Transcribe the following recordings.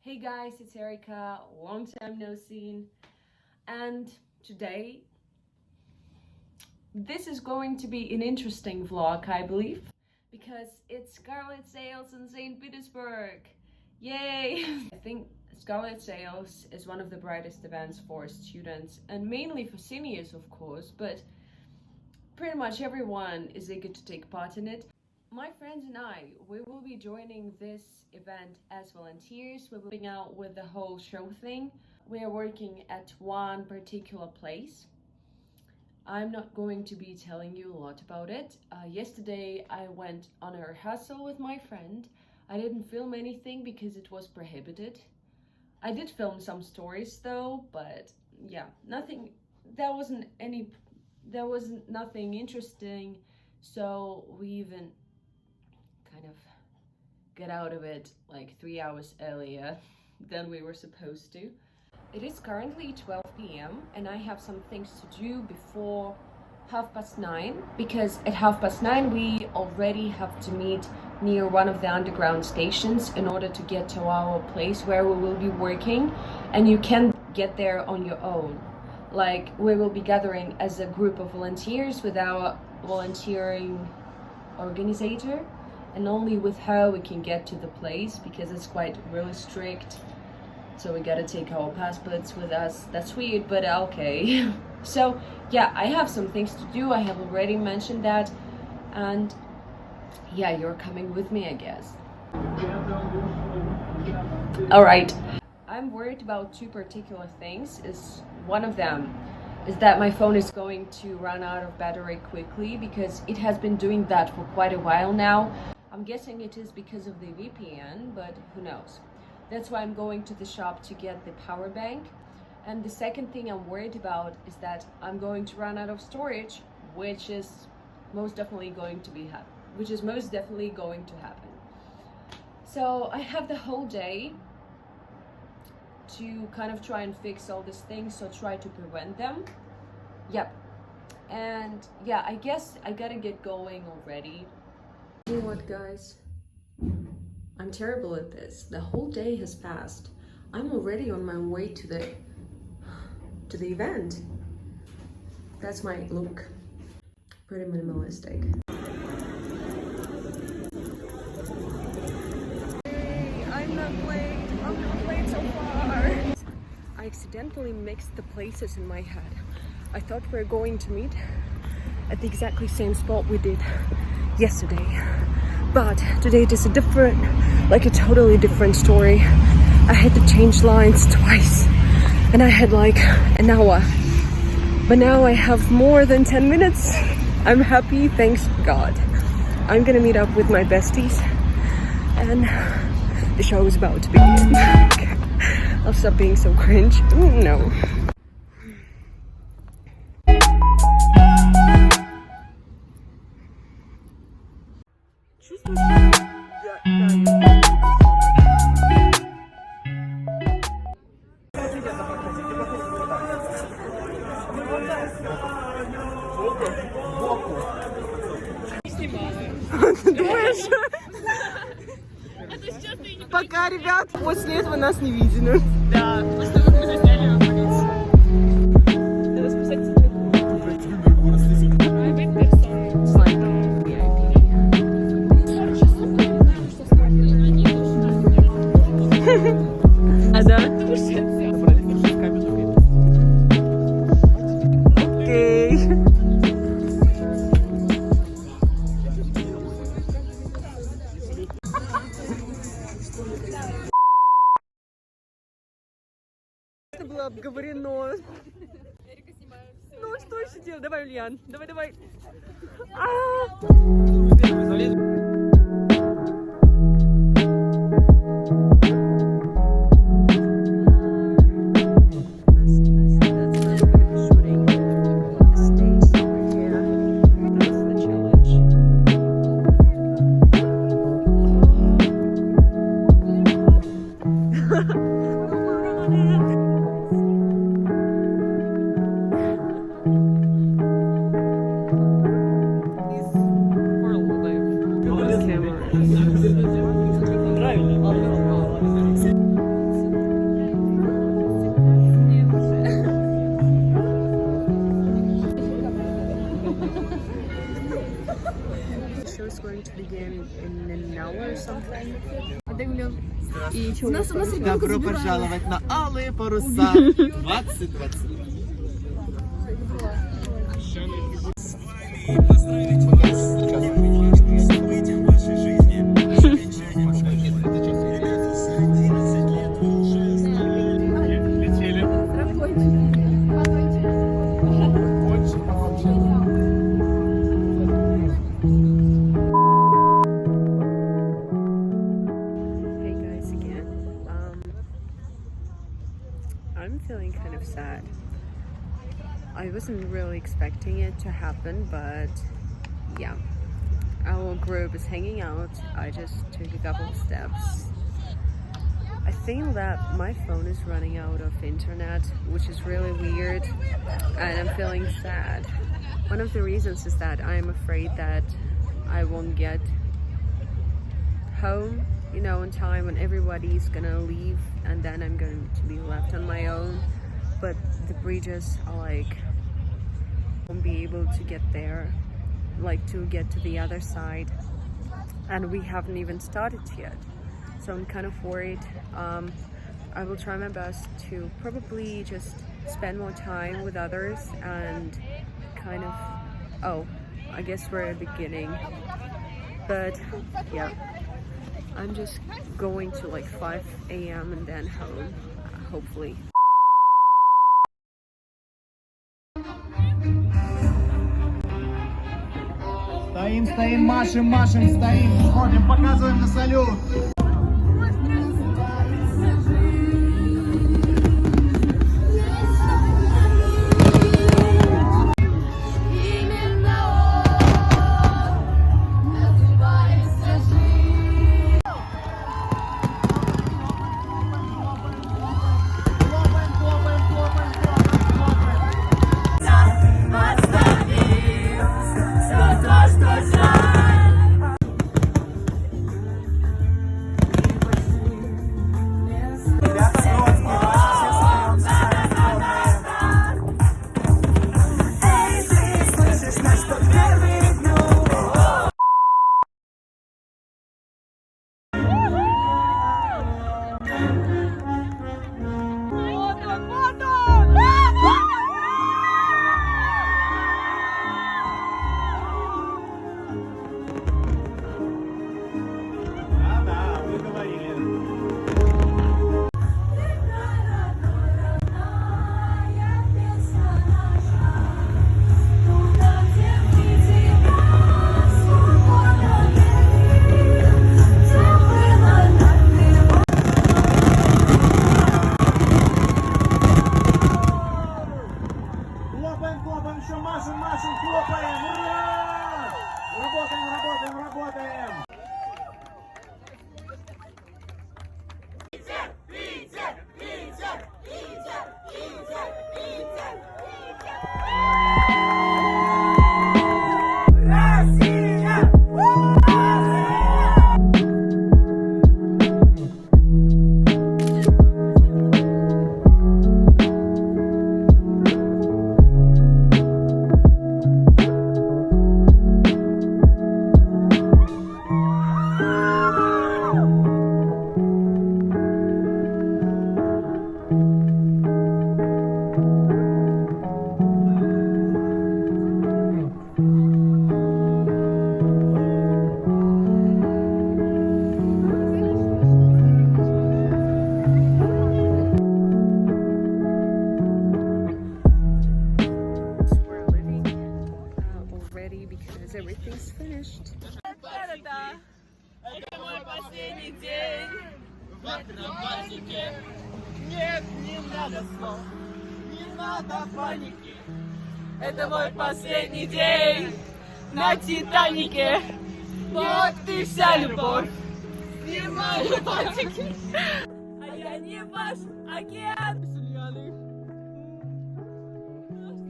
Hey guys, it's Erica, long time no seen, and today this is going to be an interesting vlog, I believe, because it's Scarlet Sales in St. Petersburg. Yay! I think Scarlet Sales is one of the brightest events for students and mainly for seniors, of course, but pretty much everyone is eager to take part in it. My friends and I, we will be joining this event as volunteers. We're helping out with the whole show thing. We are working at one particular place. I'm not going to be telling you a lot about it. Yesterday I went on a rehearsal with my friend. I didn't film anything because it was prohibited. I did film some stories though, but yeah, nothing, there wasn't nothing interesting, so we even kind of get out of it like 3 hours earlier than we were supposed to. It is currently 12 p.m. and I have some things to do before 9:30, because at 9:30 we already have to meet near one of the underground stations in order to get to our place where we will be working, and you can get there on your own. Like, we will be gathering as a group of volunteers with our volunteering organizer, and only with her we can get to the place because it's quite really strict, so we gotta take our passports with us. That's weird, but okay. So yeah, I have some things to do. I have already mentioned that, and yeah, you're coming with me, I guess. All right, I'm worried about two particular things. One of them is that my phone is going to run out of battery quickly, because it has been doing that for quite a while now. I'm guessing it is because of the VPN, but who knows. That's why I'm going to the shop to get the power bank. And the second thing I'm worried about is that I'm going to run out of storage, which is most definitely going to happen. So I have the whole day to kind of try and fix all these things, so try to prevent them. Yep. And yeah, I guess I gotta get going already. You know what, guys? I'm terrible at this. The whole day has passed. I'm already on my way to the event. That's my look. Pretty minimalistic. Hey, I'm not late so far. I accidentally mixed the places in my head. I thought we were going to meet at the exactly same spot we did yesterday, but today it is a totally different story. I had to change lines twice and I had like an hour, but now I have more than 10 minutes. I'm happy, thanks God. I'm gonna meet up with my besties and the show is about to begin. I'll stop being so cringe. No. Думаешь? Пока, ребят, после этого нас не видели. Да, после того, как мы засняли на полицию. Надо списать а да? Окей. Это было обговорено. Ну что еще делать? Давай, Ульян, давай. in an hour or something. Добро пожаловать на алые паруса 2020. I'm feeling kind of sad. I wasn't really expecting it to happen, but yeah, our group is hanging out. I just took a couple of steps. I think that my phone is running out of internet, which is really weird, and I'm feeling sad. One of the reasons is that I'm afraid that I won't get home, you know, in time when everybody's gonna leave, and then I'm going to be left on my own. But the bridges are like, won't be able to get there, like to get to the other side, and we haven't even started yet. So I'm kind of worried. I will try my best to probably just spend more time with others and kind of, oh, I guess we're at the beginning, but yeah, I'm just going to like 5 a.m. and then home, hopefully. Стоим, машем, стоим, смотрим, показываем на салют. Хлопаем, еще машем, хлопаем! Ура! Работаем! Because everything's finished. Это мой последний день в акробатике. Нет, не надо слов, не надо паники. Это мой последний день на Титанике. Вот и вся любовь. Снимаю пантики. А я не ваш агент.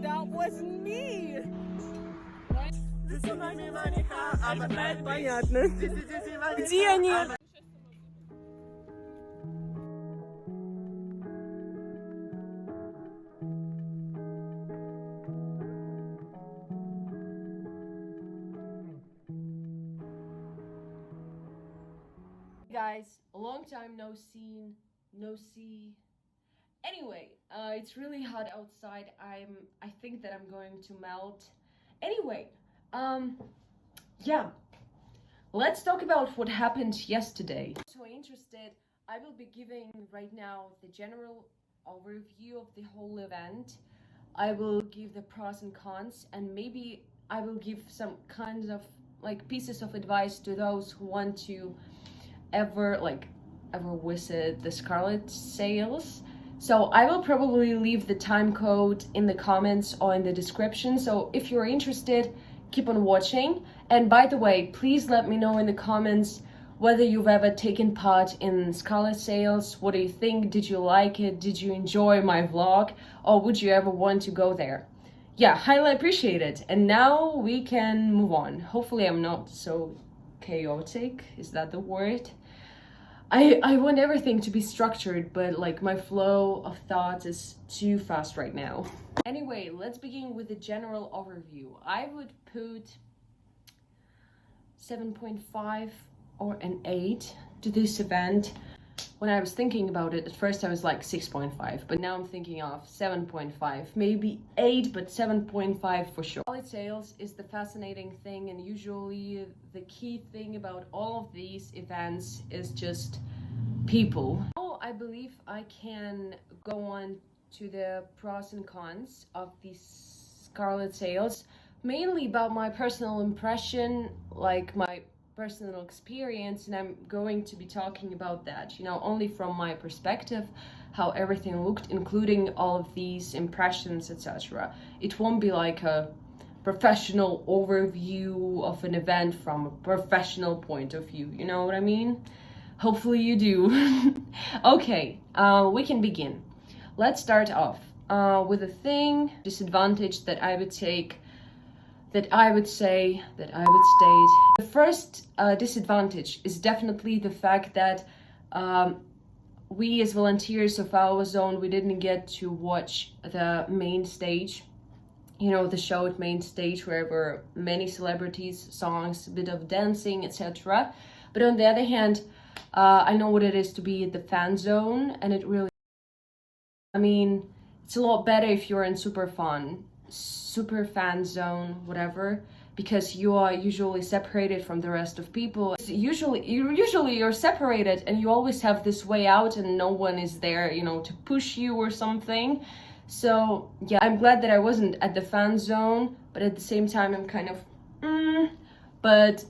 That wasn't me. Понятно. Где они? Guys, a long time no see. Anyway, it's really hot outside. I think that I'm going to melt. Anyway, yeah. Let's talk about what happened yesterday. If you're interested, I will be giving right now the general overview of the whole event. I will give the pros and cons, and maybe I will give some kinds of like pieces of advice to those who want to ever visit the SCARLET SAILS. So I will probably leave the time code in the comments or in the description. So if you're interested, keep on watching. And by the way, please let me know in the comments whether you've ever taken part in SCARLET SAILS. What do you think? Did you like it? Did you enjoy my vlog? Or would you ever want to go there? Yeah, highly appreciate it. And now we can move on. Hopefully I'm not so chaotic. Is that the word? I want everything to be structured, but like my flow of thoughts is too fast right now. Anyway, let's begin with the general overview. I would put 7.5 or an 8 to this event. When I was thinking about it, at first I was like 6.5, but now I'm thinking of 7.5, maybe 8, but 7.5 for sure. SCARLET SAILS is the fascinating thing, and usually the key thing about all of these events is just people. Now I believe I can go on to the pros and cons of these SCARLET SAILS, mainly about my personal impression, like my personal experience, and I'm going to be talking about that, you know, only from my perspective, how everything looked, including all of these impressions, etc. It won't be like a professional overview of an event from a professional point of view, you know what I mean? Hopefully you do. Okay, we can begin. Let's start off with a disadvantage that I would state. The first disadvantage is definitely the fact that we as volunteers of our zone, we didn't get to watch the main stage, you know, the show at main stage where there were many celebrities, songs, a bit of dancing, etc. But on the other hand, I know what it is to be at the fan zone, and it really, I mean, it's a lot better if you're in super fan zone, whatever, because you are usually separated from the rest of people. Usually you're separated, and you always have this way out, and no one is there, you know, to push you or something. So yeah, I'm glad that I wasn't at the fan zone, but at the same time I'm kind of but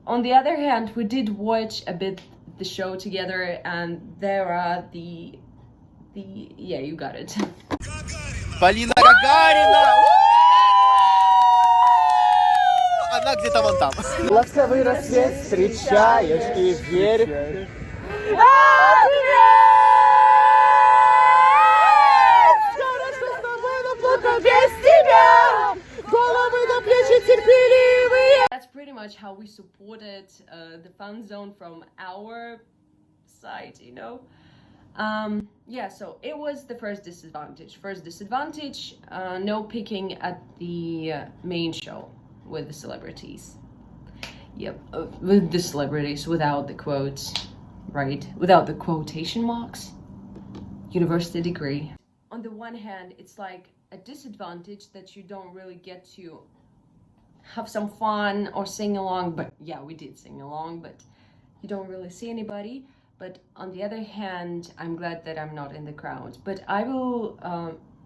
on the other hand, we did watch a bit the show together, and there are the yeah, you got it. Полина Гагарина! Она где-то вон там. Ласковый рассвет встречаешь и верь. Скоро что с тобой, но плохо без тебя. Головы до плечи терпеливые. That's pretty much how we supported the fan zone from our side, you know. Yeah, so it was the first disadvantage. No picking at the main show with the celebrities. Yep, with the celebrities, without the quotes, right? Without the quotation marks. University degree. On the one hand, it's like a disadvantage that you don't really get to have some fun or sing along, but yeah, we did sing along, but you don't really see anybody. But on the other hand, I'm glad that I'm not in the crowd. But I will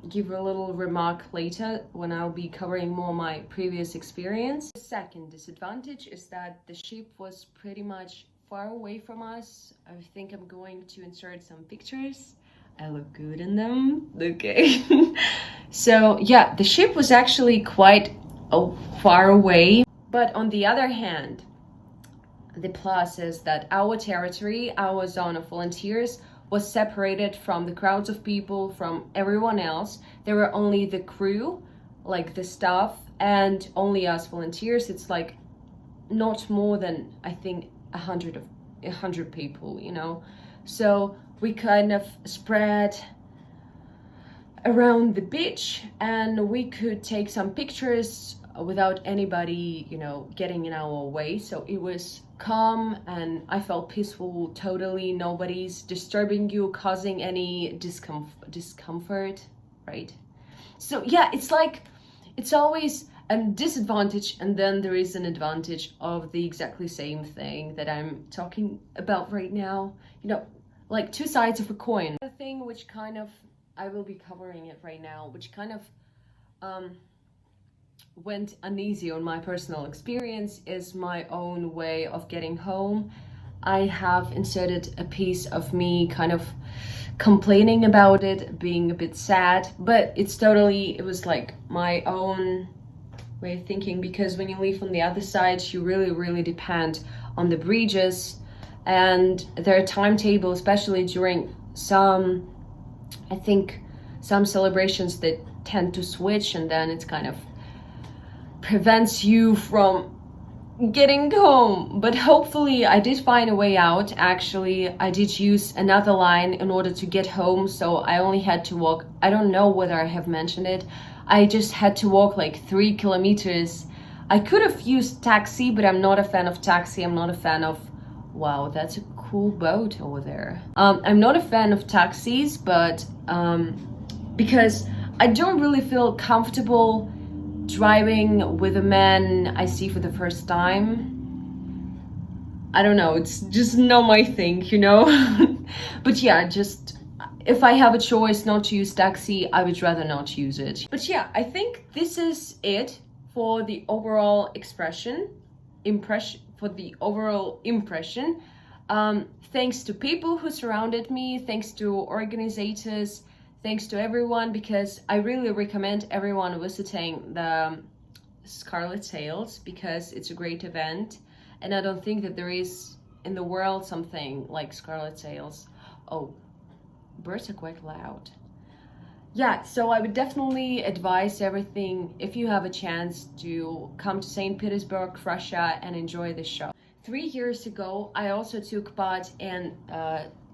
give a little remark later when I'll be covering more my previous experience. The second disadvantage is that the ship was pretty much far away from us. I think I'm going to insert some pictures. I look good in them. Okay. So yeah, the ship was actually quite far away. But on the other hand, the plus is that our territory, our zone of volunteers, was separated from the crowds of people, from everyone else. There were only the crew, like the staff, and only us volunteers. It's like not more than, I think, 100 people, you know. So we kind of spread around the beach, and we could take some pictures without anybody, you know, getting in our way. So it was calm and I felt peaceful totally. Nobody's disturbing you, causing any discomfort, right? So yeah, it's like, it's always a disadvantage and then there is an advantage of the exactly same thing that I'm talking about right now. You know, like two sides of a coin. The thing which kind of, I will be covering it right now, which kind of went uneasy on my personal experience is my own way of getting home. I have inserted a piece of me kind of complaining about it, being a bit sad, but it's totally, it was like my own way of thinking, because when you leave on the other side, you really depend on the bridges and their timetable, especially during some, I think, some celebrations that tend to switch, and then it's kind of prevents you from getting home. But hopefully I did find a way out. Actually, I did use another line in order to get home, so I only had to walk, I don't know whether I have mentioned it, I just had to walk like 3 kilometers. I could have used taxi, but I'm not a fan of taxi. I'm not a fan of, wow, that's a cool boat over there. I'm not a fan of taxis, but because I don't really feel comfortable driving with a man I see for the first time. I don't know, it's just not my thing, you know. But yeah, just if I have a choice not to use taxi, I would rather not use it. But yeah, I think this is it for the overall impression. Thanks to people who surrounded me, thanks to organizers, thanks to everyone, because I really recommend everyone visiting the SCARLET SAILS, because it's a great event, and I don't think that there is in the world something like SCARLET SAILS. Oh, birds are quite loud. Yeah, so I would definitely advise everything, if you have a chance, to come to St. Petersburg, Russia, and enjoy the show. 3 years ago, I also took part in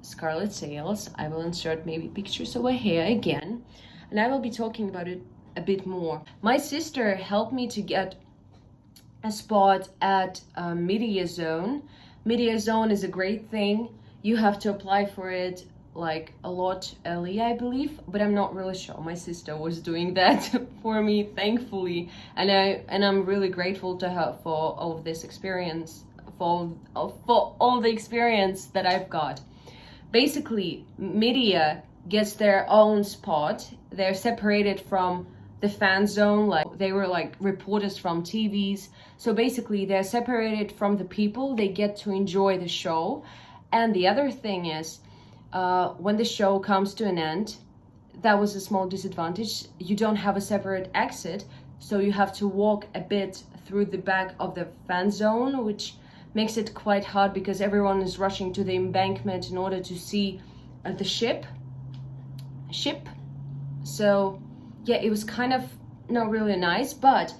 SCARLET SAILS. I will insert maybe pictures over here again, and I will be talking about it a bit more. My sister helped me to get a spot at Media Zone. Media Zone is a great thing. You have to apply for it like a lot early, I believe, but I'm not really sure. My sister was doing that for me, thankfully, and I'm really grateful to her for all of this experience, for all the experience that I've got. Basically, media gets their own spot. They're separated from the fan zone, like they were like reporters from TVs. So basically, they're separated from the people. They get to enjoy the show. And the other thing is, when the show comes to an end, that was a small disadvantage. You don't have a separate exit, so you have to walk a bit through the back of the fan zone, which makes it quite hard because everyone is rushing to the embankment in order to see the ship. So yeah, it was kind of not really nice, but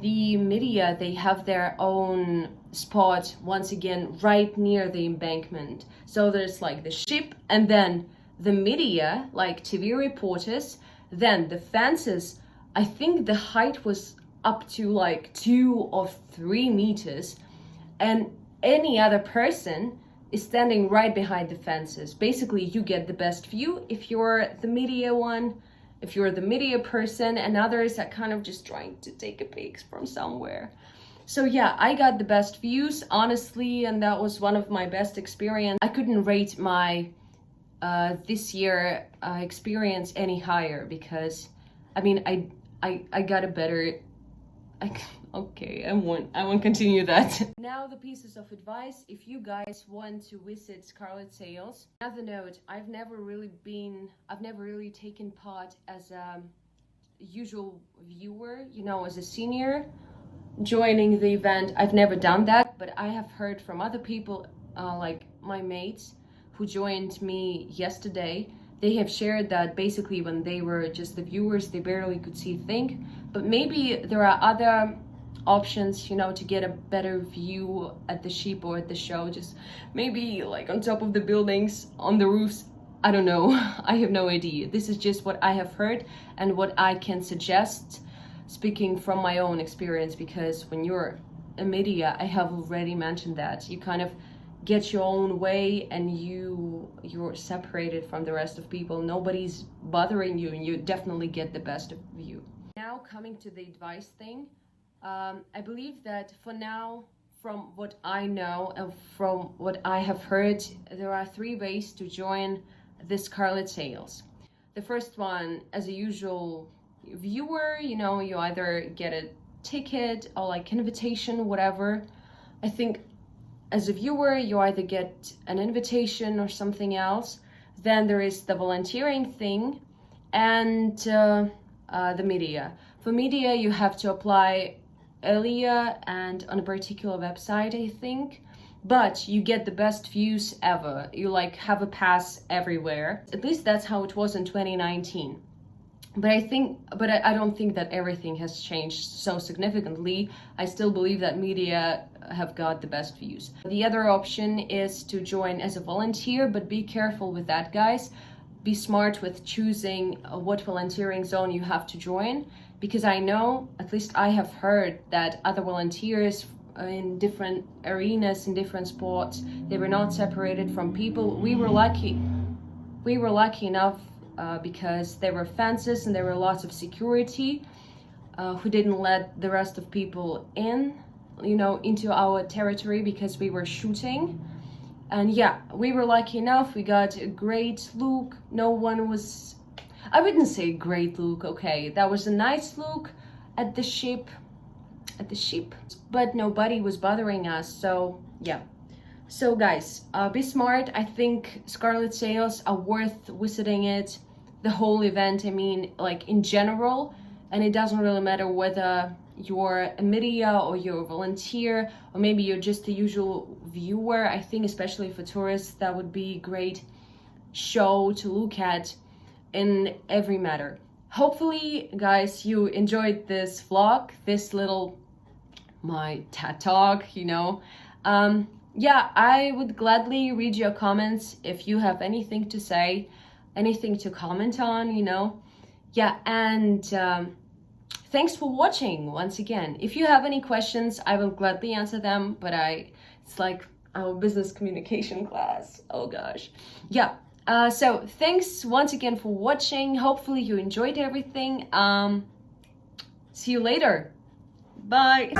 the media, they have their own spot once again right near the embankment. So there's like the ship, and then the media, like TV reporters, then the fences. I think the height was up to like 2 or 3 meters, and any other person is standing right behind the fences. Basically, you get the best view if you're the media one, if you're the media person, and others are kind of just trying to take a pic from somewhere. So yeah, I got the best views, honestly, and that was one of my best experience. I couldn't rate my this year experience any higher, because I mean, I got a better, okay, I won't continue that. Now the pieces of advice, if you guys want to visit SCARLET SAILS. Another note, I've never really taken part as a usual viewer, you know, as a senior joining the event. I've never done that, but I have heard from other people, like my mates who joined me yesterday. They have shared that basically when they were just the viewers, they barely could see a thing. But maybe there are other options, you know, to get a better view at the ship or at the show. Just maybe like on top of the buildings, on the roofs. I don't know. I have no idea. This is just what I have heard and what I can suggest, speaking from my own experience, because when you're a media, I have already mentioned that. You kind of get your own way and you're separated from the rest of people. Nobody's bothering you and you definitely get the best of you. Now coming to the advice thing, I believe that for now, from what I know and from what I have heard, there are 3 ways to join the Scarlet Sales. The first one, as a usual viewer, you know, you either get a ticket or like invitation, whatever. I think as a viewer, you either get an invitation or something else. Then there is the volunteering thing and the media. For media, you have to apply earlier and on a particular website, I think, but you get the best views ever. You like have a pass everywhere. At least that's how it was in 2019. But I don't think that everything has changed so significantly. I still believe that media have got the best views. The other option is to join as a volunteer, but be careful with that, guys. Be smart with choosing what volunteering zone you have to join, because I know, at least I have heard, that other volunteers in different arenas, in different sports, they were not separated from people. We were lucky enough because there were fences and there were lots of security who didn't let the rest of people in, you know, into our territory because we were shooting. And yeah, we were lucky enough. We got a great look. No one was, I wouldn't say great look, okay, that was a nice look at the ship, but nobody was bothering us. So yeah, so guys, be smart. I think Scarlet Sales are worth visiting it, the whole event, I mean, like in general. And it doesn't really matter whether you're a media or you're a volunteer, or maybe you're just the usual viewer. I think especially for tourists, that would be a great show to look at in every matter. Hopefully, guys, you enjoyed this vlog, this little, my TED talk, you know. Yeah, I would gladly read your comments if you have anything to say, anything to comment on, you know. Yeah, and thanks for watching once again. If you have any questions, I will gladly answer them, but it's like our business communication class. Oh gosh. Yeah. So thanks once again for watching. Hopefully you enjoyed everything. See you later. Bye.